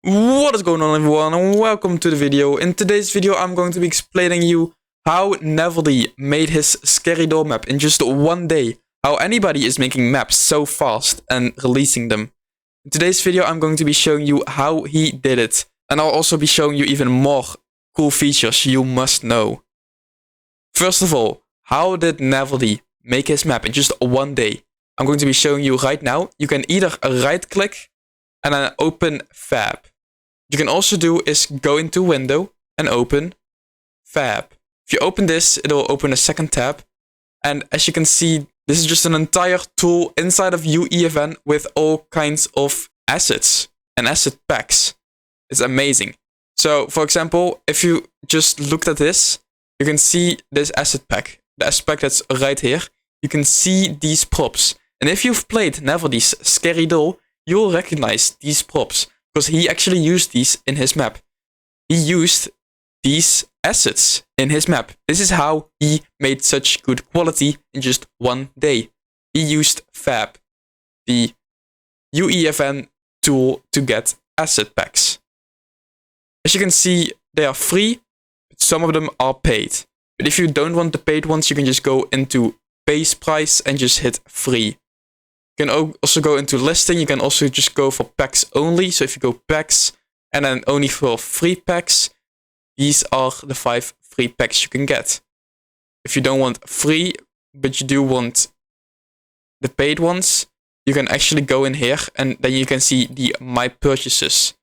What is going on, everyone, and welcome to the video. In today's video I'm going to be explaining you how Navaldy made his scary doll map in just one day. How anybody is making maps so fast and releasing them. In today's video I'm going to be showing you how he did it. And I'll also be showing you even more cool features you must know. First of all, how did Navaldy make his map in just one day? I'm going to be showing you right now. You can either right click and then open Fab. What you can also do is go into Window and open Fab. If you open this, it will open a second tab. And as you can see, this is just an entire tool inside of UEFN with all kinds of assets and asset packs. It's amazing. So, for example, if you just looked at this, you can see this asset pack. The asset pack that's right here. You can see these props. And if you've played Navaldy's scary doll, you will recognize these props. Because he actually used these in his map. He used these assets in his map. This is how he made such good quality in just one day. He used Fab, the UEFN tool to get asset packs. As you can see, they are free, but some of them are paid. But if you don't want the paid ones, you can just go into base price and just hit free. You can also go into listing. You can also just go for packs only. So if you go packs and then only for free packs, these are the 5 free packs you can get. If you don't want free, but you do want the paid ones, you can actually go in here and then you can see the My Purchases.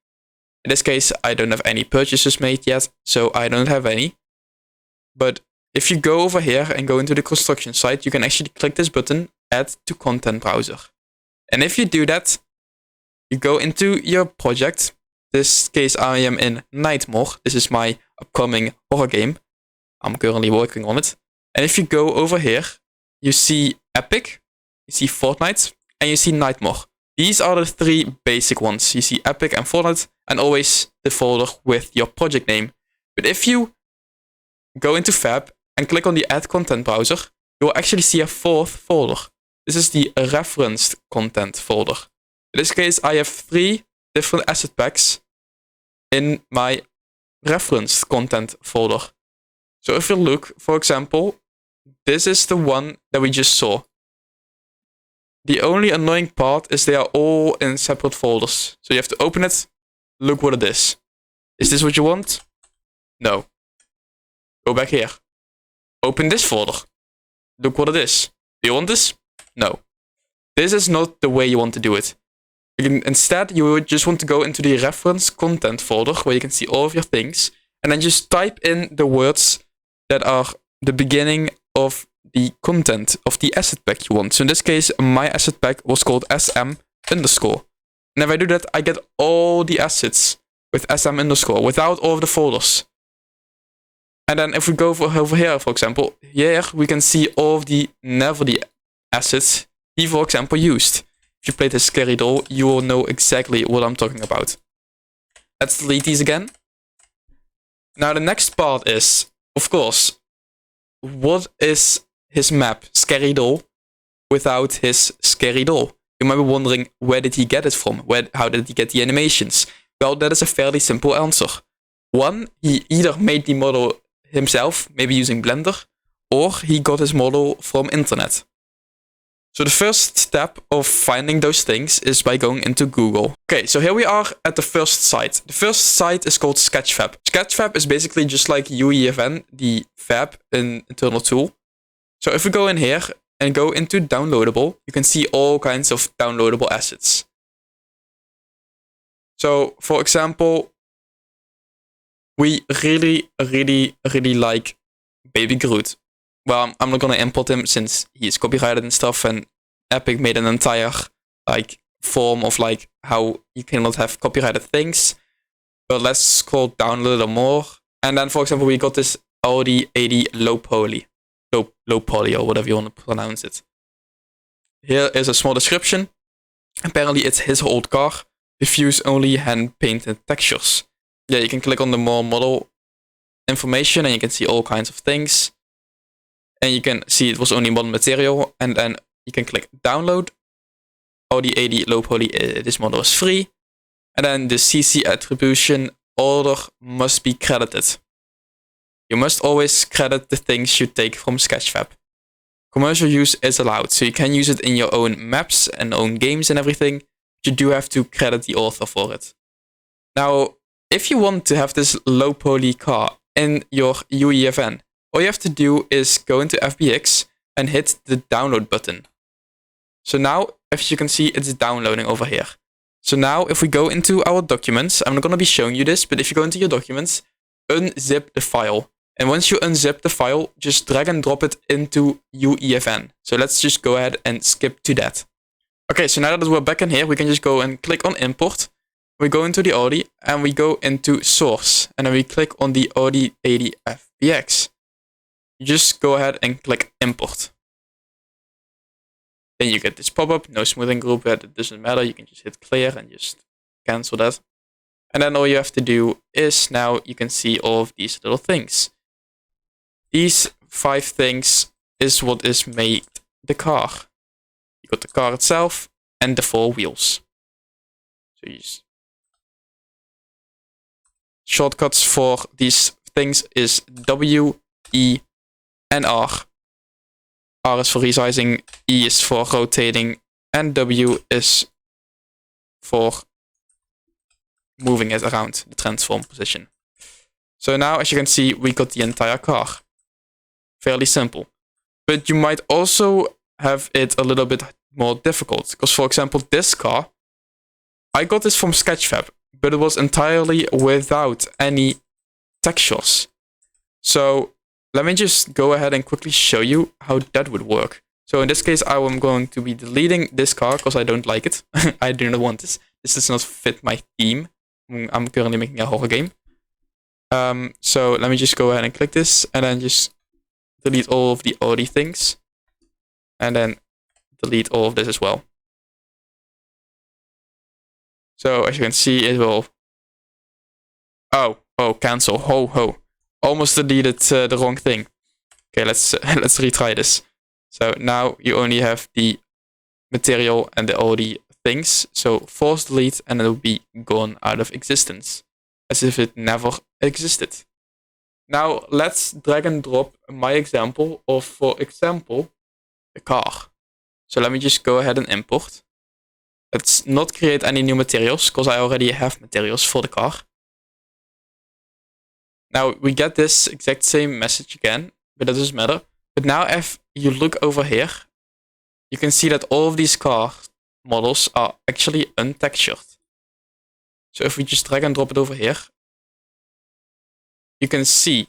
In this case, I don't have any purchases made yet, so I don't have any. But if you go over here and go into the construction site, you can actually click this button, Add to Content Browser. And if you do that, you go into your project. In this case, I am in Nightmare. This is my upcoming horror game. I'm currently working on it. And if you go over here, you see Epic, you see Fortnite, and you see Nightmare. These are the 3 basic ones. You see Epic and Fortnite, and always the folder with your project name. But if you go into Fab and click on the Add Content Browser, you will actually see a 4th folder. This is the referenced content folder. In this case, I have 3 different asset packs in my referenced content folder. So if you look, for example, this is the one that we just saw. The only annoying part is they are all in separate folders. So you have to open it, look what it is. Is this what you want? No. Go back here. Open this folder. Look what it is. Do you want this? No. This is not the way you want to do it. Instead, you would just want to go into the reference content folder where you can see all of your things. And then just type in the words that are the beginning of the content of the asset pack you want. So in this case, my asset pack was called SM_. And if I do that, I get all the assets with SM_ without all of the folders. And then if we go over here, for example, here we can see all of the Navaldy assets he, for example, used. If you played his scary doll, you will know exactly what I'm talking about. Let's delete these again. Now the next part is, of course, what is his map, scary doll, without his scary doll? You might be wondering, where did he get it from? How did he get the animations? Well, that is a fairly simple answer. One, he either made the model himself, maybe using Blender, or he got his model from internet. So the first step of finding those things is by going into Google. Okay, so here we are at the first site. The first site is called SketchFab. SketchFab is basically just like UEFN, the Fab, an internal tool. So if we go in here and go into downloadable, you can see all kinds of downloadable assets. So for example, we really like Baby Groot. Well, I'm not gonna import him since he's copyrighted and stuff, and Epic made an entire form of how you cannot have copyrighted things. But let's scroll down a little more. And then for example, we got this Audi 80 low poly or whatever you want to pronounce it. Here is a small description. Apparently it's his old car. Diffuse only hand painted textures. Yeah, you can click on the more model information and you can see all kinds of things. And you can see it was only one material, and then you can click download. Audi 80 low poly, this model is free. And then the CC attribution order must be credited. You must always credit the things you take from SketchFab. Commercial use is allowed, so you can use it in your own maps and own games and everything, but you do have to credit the author for it. Now, if you want to have this low poly car in your UEFN, all you have to do is go into FBX and hit the download button. So now, as you can see, it's downloading over here. So now, if we go into our documents, I'm not going to be showing you this, but if you go into your documents, unzip the file. And once you unzip the file, just drag and drop it into UEFN. So let's just go ahead and skip to that. Okay, so now that we're back in here, we can just go and click on import. We go into the Audi and we go into source. And then we click on the Audi 80 FBX. You just go ahead and click import. Then you get this pop-up, no smoothing group, but it doesn't matter. You can just hit clear and just cancel that. And then all you have to do is now you can see all of these little things. These 5 things is what is made the car. You got the car itself and the 4 wheels. So use shortcuts for these things is W, E, and R. R is for resizing, E is for rotating, and W is for moving it around the transform position. So now, as you can see, we got the entire car. Fairly simple. But you might also have it a little bit more difficult. Because for example, this car, I got this from SketchFab, but it was entirely without any textures. So let me just go ahead and quickly show you how that would work. So in this case, I am going to be deleting this car because I don't like it. I do not want this. This does not fit my theme. I'm currently making a horror game. So let me just go ahead and click this and then just delete all of the Audi things. And then delete all of this as well. So as you can see, it will... Oh, cancel. Ho. Almost deleted the wrong thing. Okay, let's retry this. So now you only have the material and the Audi things. So force delete and it will be gone out of existence. As if it never existed. Now let's drag and drop my example of, for example, the car. So let me just go ahead and import. Let's not create any new materials because I already have materials for the car. Now we get this exact same message again, but that doesn't matter. But now if you look over here, you can see that all of these car models are actually untextured. So if we just drag and drop it over here, you can see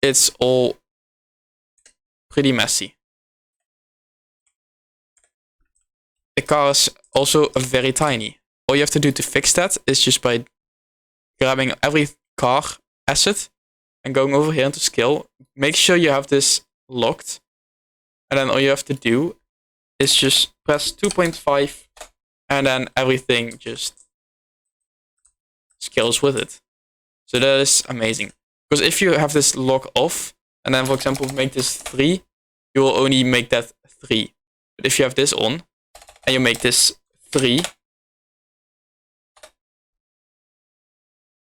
it's all pretty messy. The car is also very tiny. All you have to do to fix that is just by grabbing every car asset and going over here into scale. Make sure you have this locked. And then all you have to do is just press 2.5 and then everything just scales with it. So that is amazing. Because if you have this lock off and then for example make this 3, you will only make that 3. But if you have this on and you make this 3,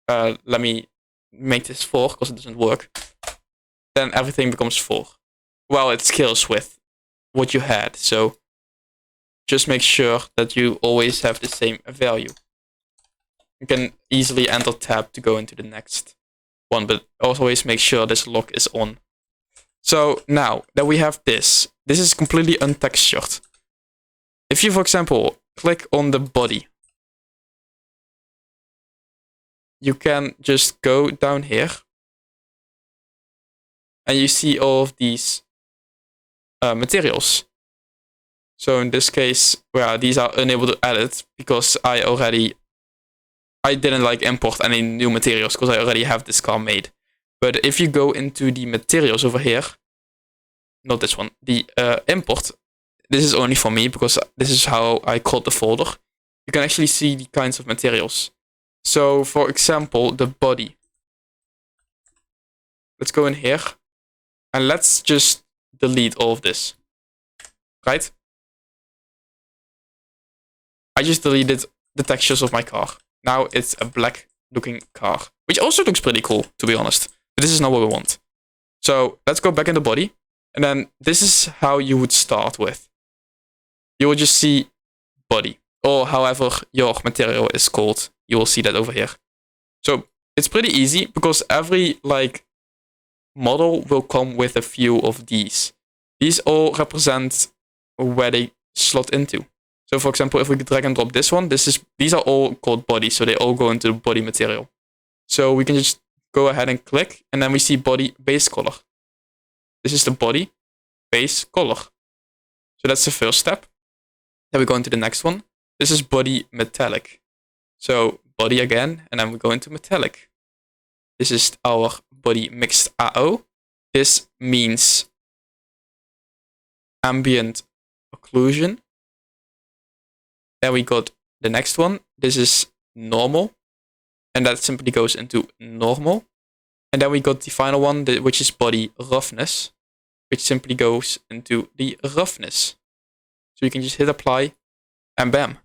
let me make this 4 because it doesn't work, then everything becomes 4. Well, it scales with what you had, so just make sure that you always have the same value. You can easily enter tab to go into the next one, but always make sure this lock is on. So now that we have this is completely untextured. If you, for example, click on the body, you can just go down here and you see all of these materials. So in this case, well, these are unable to edit because I didn't like import any new materials because I already have this car made. But if you go into the materials over here, not this one, the import, this is only for me because this is how I called the folder. You can actually see the kinds of materials. So for example, the body. Let's go in here and let's just delete all of this, right? I just deleted the textures of my car. Now it's a black looking car, which also looks pretty cool, to be honest. But this is not what we want. So let's go back in the body. And then this is how you would start with. You will just see body, or however your material is called. You will see that over here. So it's pretty easy because every model will come with a few of these. These all represent where they slot into. So for example, if we drag and drop this one, these are all called body, so they all go into the body material. So we can just go ahead and click, and then we see body base color. This is the body base color. So that's the first step. Then we go into the next one. This is body metallic. So body again, and then we go into metallic. This is our body mixed AO. This means ambient occlusion. Then we got the next one. This is normal. And that simply goes into normal. And then we got the final one, which is body roughness, which simply goes into the roughness. So you can just hit apply, and bam,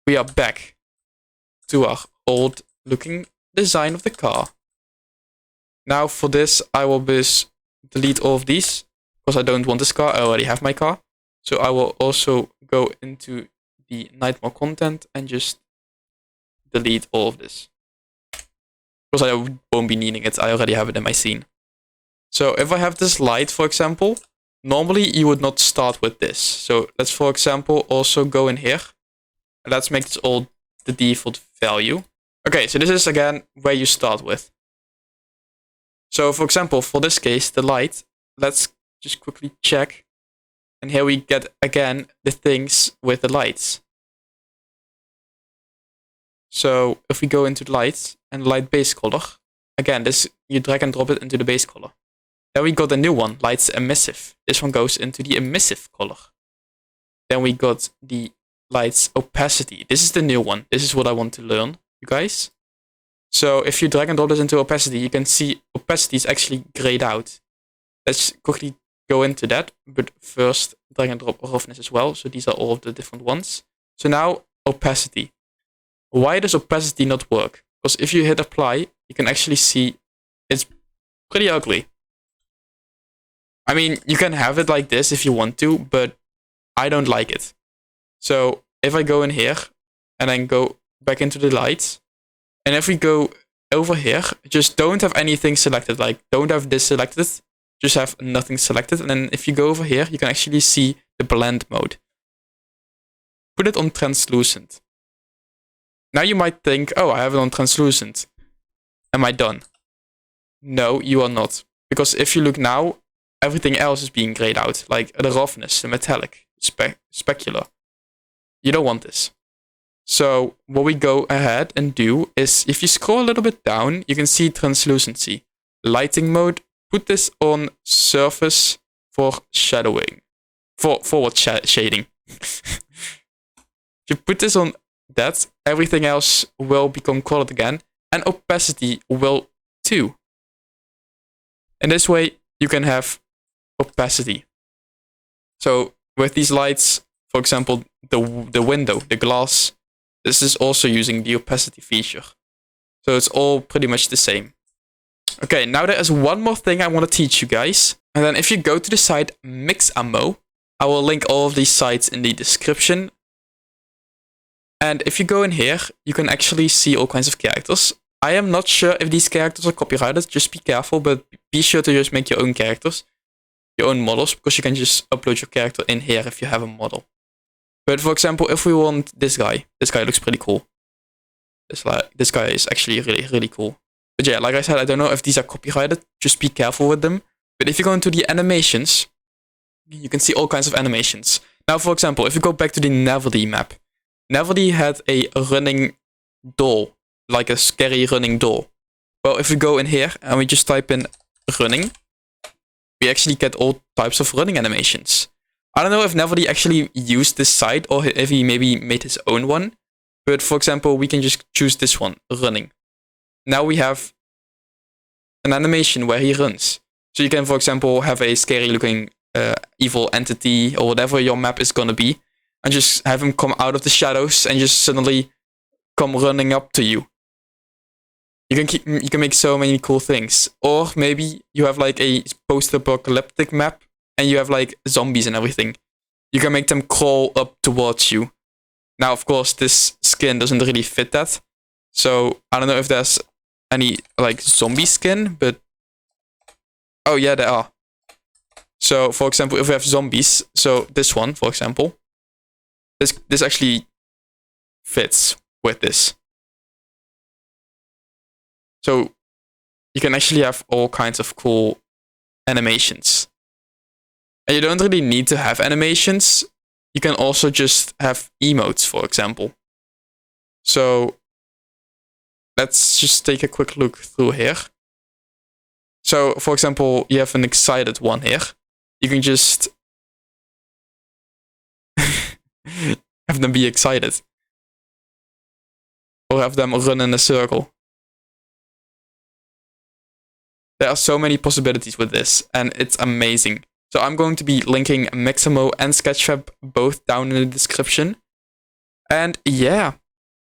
we are back to our old looking design of the car. Now for this, I will just delete all of these because I don't want this car. I already have my car. So I will also go into the night mode content and just delete all of this, because I won't be needing it. I already have it in my scene. So if I have this light, for example, normally you would not start with this. So let's, for example, also go in here. And let's make this all the default value. Okay, so this is again where you start with. So for example, for this case, the light, let's just quickly check. And here we get again the things with the lights. So if we go into the lights and light base color, again, this you drag and drop it into the base color. Then we got a new one, lights emissive. This one goes into the emissive color. Then we got the lights opacity. This is the new one. This is what I want to learn, you guys. So if you drag and drop this into opacity, you can see opacity is actually grayed out. Let's quickly go into that, but first drag and drop roughness as well. So these are all of the different ones. So now opacity. Why does opacity not work? Because if you hit apply, you can actually see it's pretty ugly. I mean, you can have it like this if you want to, but I don't like it. So if I go in here and then go back into the lights, and if we go over here, just don't have anything selected, like don't have this selected, just have nothing selected. And then if you go over here, you can actually see the blend mode. Put it on translucent. Now you might think, oh, I have it on translucent. Am I done? No, you are not. Because if you look now, everything else is being grayed out, like the roughness, the metallic, specular. You don't want this. So what we go ahead and do is, if you scroll a little bit down, you can see translucency. Lighting mode, put this on surface for shadowing. Forward shading. If you put this on that, everything else will become colored again, and opacity will too. In this way, you can have opacity. So with these lights, for example, the window, the glass, this is also using the opacity feature. So it's all pretty much the same. Okay, now there is one more thing I want to teach you guys. And then if you go to the site Mixamo, I will link all of these sites in the description. And if you go in here, you can actually see all kinds of characters. I am not sure if these characters are copyrighted, just be careful, but be sure to just make your own characters, your own models, because you can just upload your character in here if you have a model. But for example, if we want this guy looks pretty cool. This guy is actually really cool. But yeah, like I said, I don't know if these are copyrighted, just be careful with them. But if you go into the animations, you can see all kinds of animations. Now, for example, if you go back to the Navaldy map, Navaldy had a running doll, like a scary running doll. Well, if we go in here and we just type in running, we actually get all types of running animations. I don't know if Navaldy actually used this site or if he maybe made his own one. But for example, we can just choose this one, running. Now we have an animation where he runs. So you can, for example, have a scary looking evil entity or whatever your map is gonna be, and just have him come out of the shadows and just suddenly come running up to you. You can make so many cool things. Or maybe you have like a post-apocalyptic map and you have like zombies and everything. You can make them crawl up towards you. Now, of course, this skin doesn't really fit that. So I don't know if there's any like zombie skin, but oh yeah, there are. So for example, if we have zombies, so this one, for example, this actually fits with this. So you can actually have all kinds of cool animations. And you don't really need to have animations. You can also just have emotes, for example. So let's just take a quick look through here. So for example, you have an excited one here. You can just have them be excited. Or have them run in a circle. There are so many possibilities with this, and it's amazing. So I'm going to be linking Mixamo and SketchFab both down in the description. And yeah,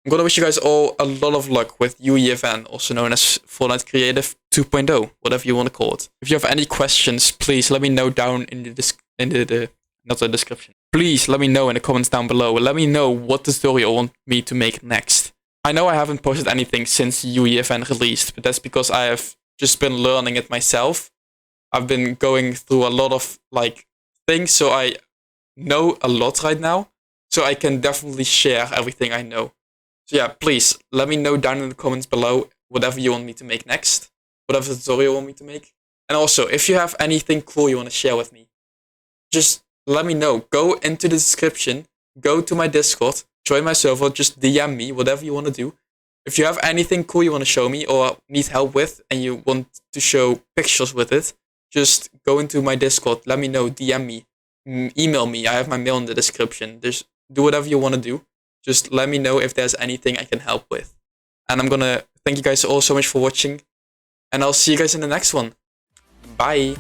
I'm gonna wish you guys all a lot of luck with UEFN, also known as Fortnite Creative 2.0, whatever you want to call it. If you have any questions, please let me know down in the not the description. Please let me know in the comments down below. Let me know what tutorial you want me to make next. I know I haven't posted anything since UEFN released, but that's because I have just been learning it myself. I've been going through a lot of like things, so I know a lot right now. So I can definitely share everything I know. So yeah, please let me know down in the comments below whatever you want me to make next, whatever tutorial you want me to make. And also, if you have anything cool you want to share with me, just let me know. Go into the description, go to my Discord, join my server, just DM me, whatever you want to do. If you have anything cool you want to show me or need help with and you want to show pictures with it, just go into my Discord, let me know, DM me, email me, I have my mail in the description. Just do whatever you want to do. Just let me know if there's anything I can help with. And I'm gonna thank you guys all so much for watching, and I'll see you guys in the next one. Bye!